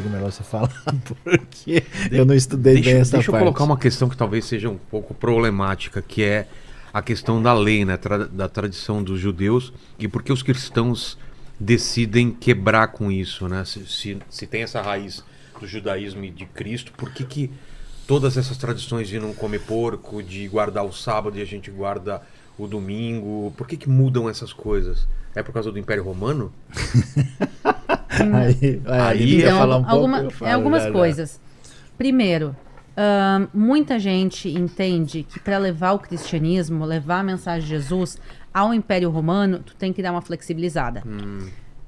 melhor você falar, porque eu não estudei bem essa parte. Deixa eu colocar uma questão que talvez seja um pouco problemática, que é a questão da lei, né, da tradição dos judeus, e por que os cristãos decidem quebrar com isso, né? Se tem essa raiz do judaísmo e de Cristo, por que todas essas tradições de não comer porco, de guardar o sábado e a gente guarda o domingo, por que mudam essas coisas? É por causa do Império Romano? Aí Então, falar um pouco, algumas coisas. Primeiro, muita gente entende que para levar o cristianismo, levar a mensagem de Jesus ao Império Romano, tu tem que dar uma flexibilizada.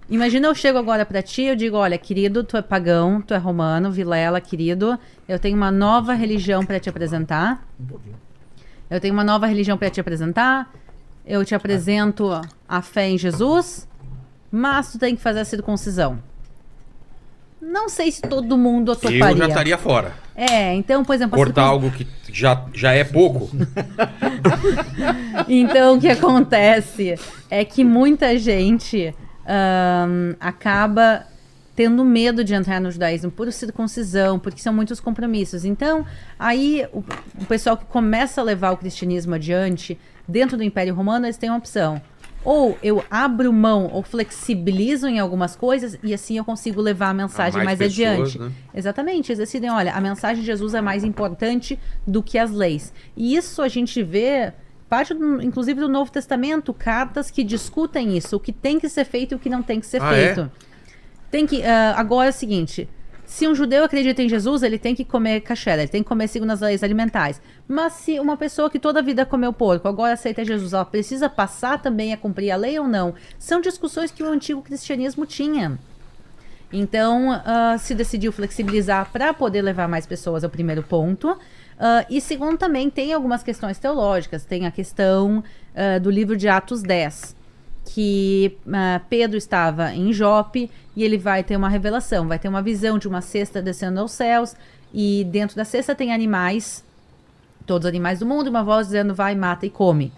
Imagina eu chego agora para ti e eu digo, olha, querido, tu é pagão, tu é romano, Vilela, querido, eu tenho uma nova religião para te apresentar. Eu tenho uma nova religião para te apresentar. Eu te apresento a fé em Jesus, mas tu tem que fazer a circuncisão. Não sei se todo mundo toparia. Eu já estaria fora. Então, por exemplo... Cortar algo que já é pouco. Então, o que acontece é que muita gente acaba tendo medo de entrar no judaísmo por circuncisão, porque são muitos compromissos. Então, aí o pessoal que começa a levar o cristianismo adiante, dentro do Império Romano, eles têm uma opção. Ou eu abro mão ou flexibilizo em algumas coisas e assim eu consigo levar a mensagem mais pessoas, adiante. Né? Exatamente, eles decidem, olha, a mensagem de Jesus é mais importante do que as leis. E isso a gente vê, parte inclusive do Novo Testamento, cartas que discutem isso, o que tem que ser feito e o que não tem que ser feito. Tem que, agora é o seguinte, se um judeu acredita em Jesus, ele tem que comer kasher, ele tem que comer segundo as leis alimentares. Mas se uma pessoa que toda a vida comeu porco, agora aceita Jesus, ela precisa passar também a cumprir a lei ou não? São discussões que o antigo cristianismo tinha. Então, se decidiu flexibilizar para poder levar mais pessoas ao primeiro ponto. E segundo, também tem algumas questões teológicas. Tem a questão do livro de Atos 10, que Pedro estava em Jope e ele vai ter uma revelação, vai ter uma visão de uma cesta descendo aos céus e dentro da cesta tem animais, todos os animais do mundo, e uma voz dizendo vai, mata e come.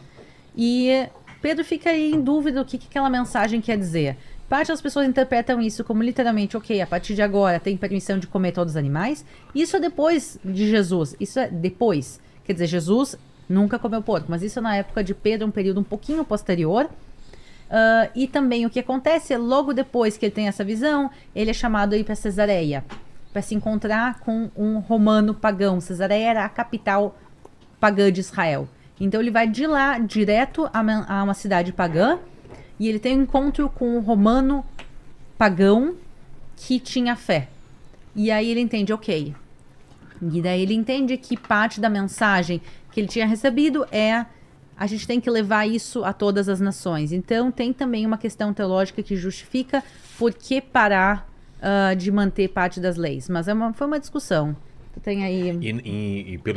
E Pedro fica aí em dúvida do que aquela mensagem quer dizer. Parte das pessoas interpretam isso como literalmente, ok, a partir de agora tem permissão de comer todos os animais. Isso é depois de Jesus, isso é depois. Quer dizer, Jesus nunca comeu porco, mas isso é na época de Pedro, um período um pouquinho posterior. E também o que acontece é logo depois que ele tem essa visão, ele é chamado aí para Cesareia, para se encontrar com um romano pagão. Cesareia era a capital pagã de Israel. Então ele vai de lá direto a uma cidade pagã e ele tem um encontro com um romano pagão que tinha fé. E aí ele entende, ok. E daí ele entende que parte da mensagem que ele tinha recebido é a gente tem que levar isso a todas as nações. Então, tem também uma questão teológica que justifica por que parar de manter parte das leis. Mas foi uma discussão. Tem aí...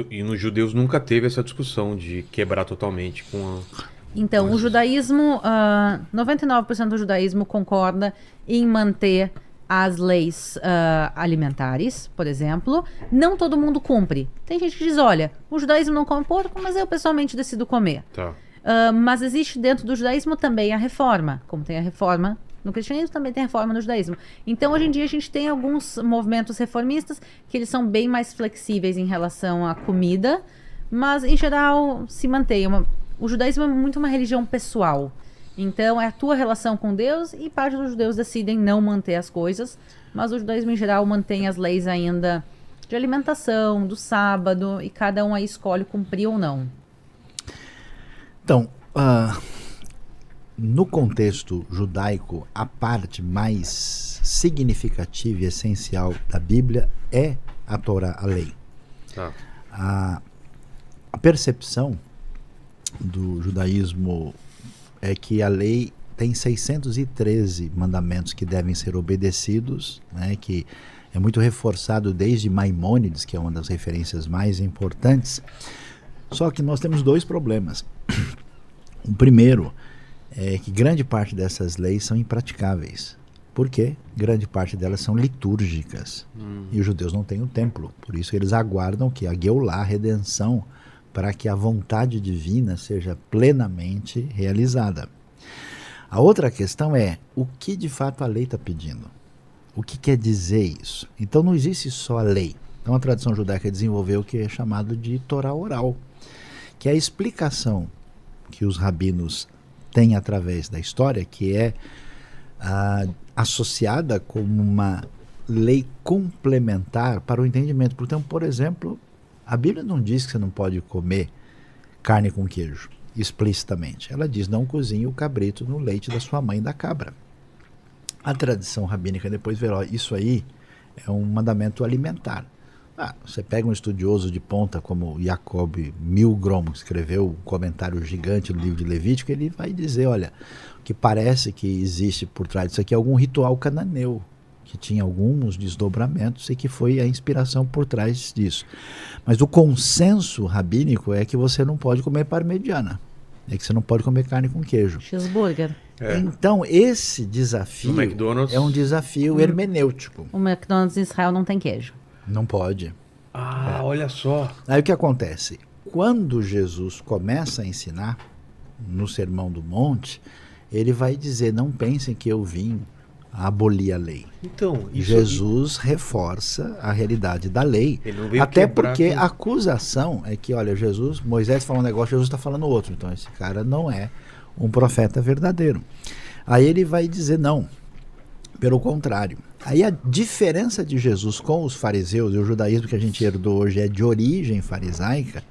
E nos judeus nunca teve essa discussão de quebrar totalmente com a... Então, o judaísmo, 99% do judaísmo concorda em manter as leis alimentares, por exemplo. Não todo mundo cumpre. Tem gente que diz, olha, o judaísmo não come porco, mas eu pessoalmente decido comer. Tá. Mas existe dentro do judaísmo também a reforma. Como tem a reforma no cristianismo, também tem a reforma no judaísmo. Então, hoje em dia, a gente tem alguns movimentos reformistas que eles são bem mais flexíveis em relação à comida, mas, em geral, se mantém. O judaísmo é muito uma religião pessoal. Então, é a tua relação com Deus e parte dos judeus decidem não manter as coisas, mas o judaísmo, em geral, mantém as leis ainda de alimentação, do sábado, e cada um aí escolhe cumprir ou não. Então, no contexto judaico, a parte mais significativa e essencial da Bíblia é a Torá, a lei. Tá. A percepção do judaísmo é que a lei tem 613 mandamentos que devem ser obedecidos, né, que é muito reforçado desde Maimônides, que é uma das referências mais importantes. Só que nós temos dois problemas. O primeiro é que grande parte dessas leis são impraticáveis. Por quê? Grande parte delas são litúrgicas. E os judeus não têm o templo. Por isso eles aguardam que a Geulah, a redenção, para que a vontade divina seja plenamente realizada. A outra questão é o que de fato a lei está pedindo. O que quer dizer isso? Então não existe só a lei. Então a tradição judaica desenvolveu o que é chamado de Torá oral, que é a explicação que os rabinos têm através da história, que é associada como uma lei complementar para o entendimento. Portanto, por exemplo, a Bíblia não diz que você não pode comer carne com queijo, explicitamente. Ela diz, não cozinhe o cabrito no leite da sua mãe da cabra. A tradição rabínica depois virou, isso aí é um mandamento alimentar. Você pega um estudioso de ponta como Jacob Milgrom, que escreveu um comentário gigante no livro de Levítico, ele vai dizer, olha, o que parece que existe por trás disso aqui é algum ritual cananeu, que tinha alguns desdobramentos e que foi a inspiração por trás disso. Mas o consenso rabínico é que você não pode comer parmegiana, é que você não pode comer carne com queijo. Cheeseburger. Então, esse desafio é um desafio hermenêutico. O McDonald's em Israel não tem queijo. Não pode. Olha só. Aí o que acontece? Quando Jesus começa a ensinar no Sermão do Monte, ele vai dizer, não pensem que eu vim abolir a lei. Então, Jesus reforça a realidade da lei, ele não veio até porque com... a acusação é que, olha, Moisés fala um negócio, Jesus está falando outro, então esse cara não é um profeta verdadeiro. Aí ele vai dizer, não, pelo contrário. Aí a diferença de Jesus com os fariseus, e o judaísmo que a gente herdou hoje é de origem farisaica,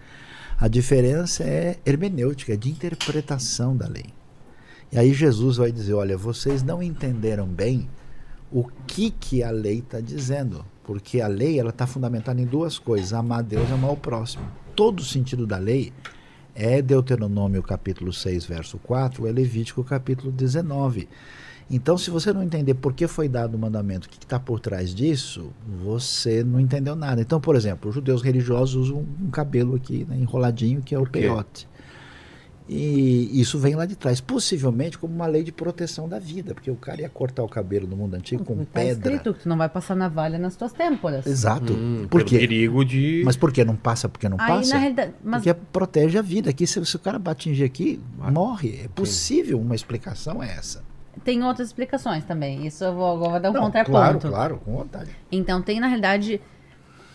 a diferença é hermenêutica, é de interpretação da lei. E aí Jesus vai dizer, olha, vocês não entenderam bem o que a lei está dizendo, porque a lei está fundamentada em duas coisas, amar a Deus e amar o próximo. Todo o sentido da lei é Deuteronômio capítulo 6, verso 4, é Levítico capítulo 19. Então, se você não entender por que foi dado o mandamento, o que está por trás disso, você não entendeu nada. Então, por exemplo, os judeus religiosos usam um cabelo aqui, né, enroladinho, que é o peiote. E isso vem lá de trás, possivelmente como uma lei de proteção da vida, porque o cara ia cortar o cabelo no mundo antigo com pedra. Está escrito que tu não vai passar navalha nas tuas têmporas. Exato. Por quê? Perigo de... Mas por que não passa? Porque não passa? Na realidade, porque protege a vida. Aqui, se o cara atingir aqui, morre. É possível, uma explicação é essa. Tem outras explicações também. Isso eu vou dar um contraponto. Claro, com vontade. Então, tem na realidade...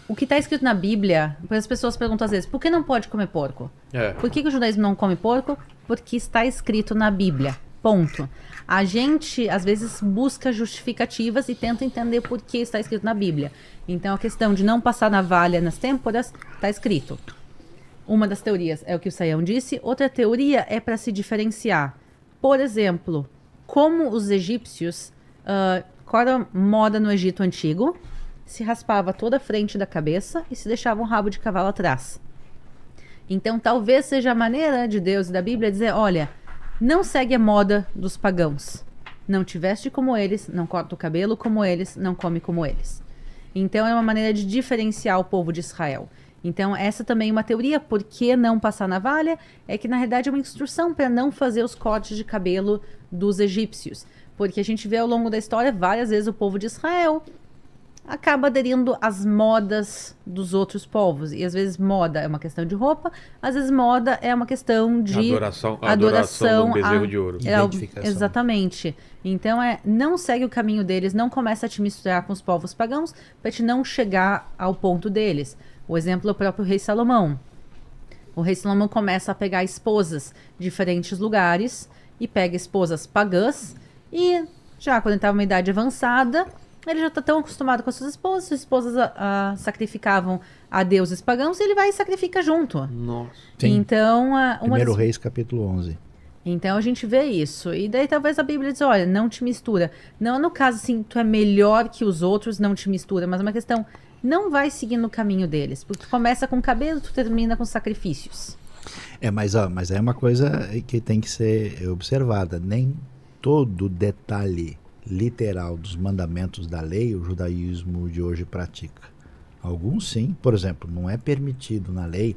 O que está escrito na Bíblia, as pessoas perguntam às vezes, por que não pode comer porco? Por que o judaísmo não come porco? Porque está escrito na Bíblia. Ponto. A gente, às vezes, busca justificativas e tenta entender por que está escrito na Bíblia. Então, a questão de não passar navalha nas têmporas, está escrito. Uma das teorias é o que o Sayão disse. Outra teoria é para se diferenciar. Por exemplo, como os egípcios, qual era a moda no Egito Antigo? Se raspava toda a frente da cabeça e se deixava um rabo de cavalo atrás. Então, talvez seja a maneira de Deus e da Bíblia dizer, olha, não segue a moda dos pagãos. Não te veste como eles, não corta o cabelo como eles, não come como eles. Então, é uma maneira de diferenciar o povo de Israel. Então, essa também é uma teoria. Por que não passar navalha? É que, na realidade, é uma instrução para não fazer os cortes de cabelo dos egípcios. Porque a gente vê ao longo da história, várias vezes o povo de Israel acaba aderindo às modas dos outros povos. E às vezes moda é uma questão de roupa, às vezes moda é uma questão de adoração do bezerro de ouro. Identificação. Exatamente. Então não segue o caminho deles, não começa a te misturar com os povos pagãos para te não chegar ao ponto deles. O exemplo é o próprio rei Salomão. O rei Salomão começa a pegar esposas de diferentes lugares e pega esposas pagãs e já quando ele estava em uma idade avançada, ele já está tão acostumado com as suas esposas sacrificavam a deuses pagãos e ele vai e sacrifica junto. Nossa. Sim. Então, 1 Reis, capítulo 11. Então a gente vê isso. E daí talvez a Bíblia diz, olha, não te mistura. Não no caso assim, tu é melhor que os outros, não te mistura. Mas é uma questão, não vai seguindo o caminho deles. Porque tu começa com cabelo, tu termina com sacrifícios. Mas é uma coisa que tem que ser observada. Nem todo detalhe literal dos mandamentos da lei o judaísmo de hoje pratica. Alguns sim. Por exemplo, não é permitido na lei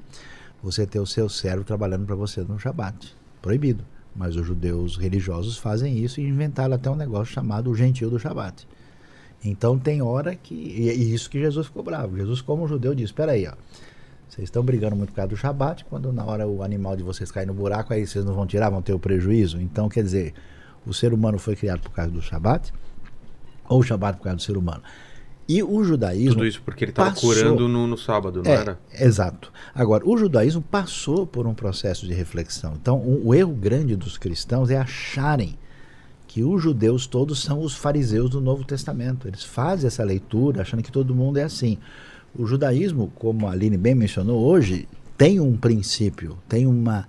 você ter o seu servo trabalhando para você no Shabat. Proibido. Mas os judeus religiosos fazem isso e inventaram até um negócio chamado o gentil do Shabat. Então tem hora que... E isso que Jesus ficou bravo. Jesus, como judeu, disse, espera aí, ó. Vocês estão brigando muito por causa do Shabat, quando na hora o animal de vocês cair no buraco, aí vocês não vão tirar, vão ter o prejuízo. Então, quer dizer, o ser humano foi criado por causa do Shabat ou o Shabat por causa do ser humano. E o judaísmo... Tudo isso porque ele estava passou- curando no sábado, não era? Exato. Agora, o judaísmo passou por um processo de reflexão. Então, o erro grande dos cristãos é acharem que os judeus todos são os fariseus do Novo Testamento. Eles fazem essa leitura achando que todo mundo é assim. O judaísmo, como a Aline bem mencionou hoje, tem um princípio, tem uma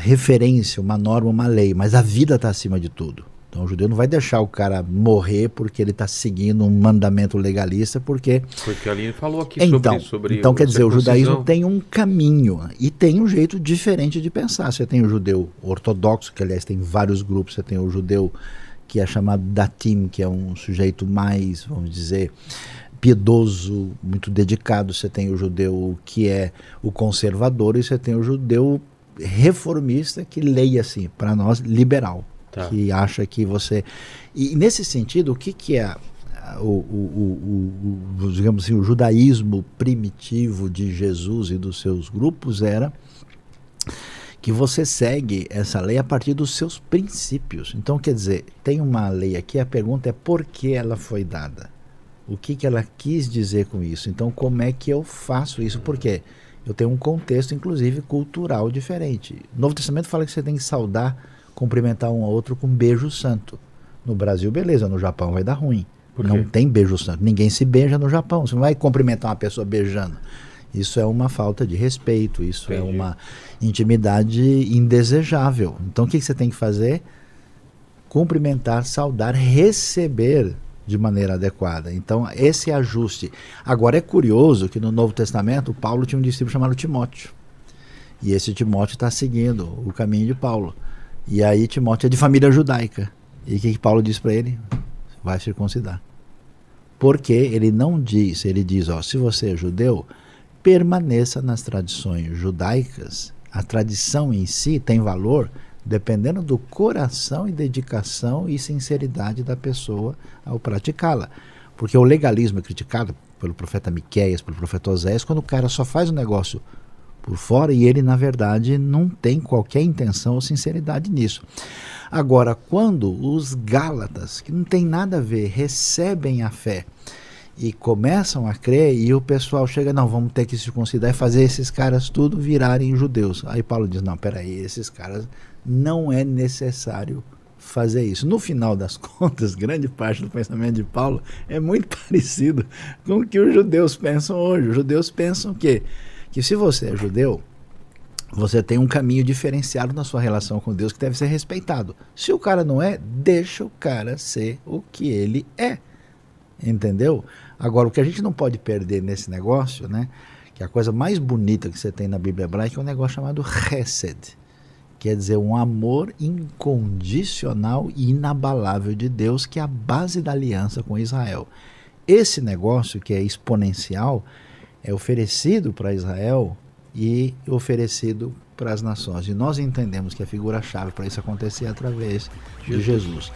referência, uma norma, uma lei, mas a vida está acima de tudo. Então o judeu não vai deixar o cara morrer porque ele está seguindo um mandamento legalista, porque Porque a Aline falou aqui sobre então quer dizer, o circuncisão. judaísmo tem um caminho e tem um jeito diferente de pensar. Você tem o judeu ortodoxo, que aliás tem vários grupos, você tem o judeu que é chamado datim, que é um sujeito mais, vamos dizer, piedoso, muito dedicado. Você tem o judeu que é o conservador e você tem o judeu reformista, que leia assim, para nós, liberal. Tá. Que acha que você... E nesse sentido, o que é digamos assim, o judaísmo primitivo de Jesus e dos seus grupos era que você segue essa lei a partir dos seus princípios. Então, quer dizer, tem uma lei aqui, a pergunta é por que ela foi dada? O que ela quis dizer com isso? Então, como é que eu faço isso? Por quê? Eu tenho um contexto, inclusive, cultural diferente. O Novo Testamento fala que você tem que saudar, cumprimentar um ao outro com beijo santo. No Brasil, beleza, no Japão vai dar ruim. Por quê? Não tem beijo santo. Ninguém se beija no Japão. Você não vai cumprimentar uma pessoa beijando. Isso é uma falta de respeito, isso Entendi. é uma intimidade indesejável. Então o que você tem que fazer? Cumprimentar, saudar, receber de maneira adequada. Então esse ajuste. Agora é curioso que no Novo Testamento Paulo tinha um discípulo chamado Timóteo. E esse Timóteo está seguindo o caminho de Paulo. E aí Timóteo é de família judaica. E o que Paulo diz para ele? Vai circuncidar. Porque ele não diz, ele diz, ó, se você é judeu, permaneça nas tradições judaicas. A tradição em si tem valor dependendo do coração e dedicação e sinceridade da pessoa ao praticá-la. Porque o legalismo é criticado pelo profeta Miqueias, pelo profeta Oséias, quando o cara só faz o negócio por fora e ele, na verdade, não tem qualquer intenção ou sinceridade nisso. Agora, quando os Gálatas, que não tem nada a ver, recebem a fé e começam a crer, e o pessoal chega, não, vamos ter que circuncidar e fazer esses caras tudo virarem judeus. Aí Paulo diz, não, peraí, esses caras não é necessário fazer isso. No final das contas, grande parte do pensamento de Paulo é muito parecido com o que os judeus pensam hoje. Os judeus pensam que se você é judeu, você tem um caminho diferenciado na sua relação com Deus que deve ser respeitado. Se o cara não é, deixa o cara ser o que ele é. Entendeu? Agora, o que a gente não pode perder nesse negócio, né, que a coisa mais bonita que você tem na Bíblia hebraica é um negócio chamado Hesed. Quer dizer, um amor incondicional e inabalável de Deus, que é a base da aliança com Israel. Esse negócio, que é exponencial, é oferecido para Israel e oferecido para as nações. E nós entendemos que a figura-chave para isso acontecer é através de Jesus.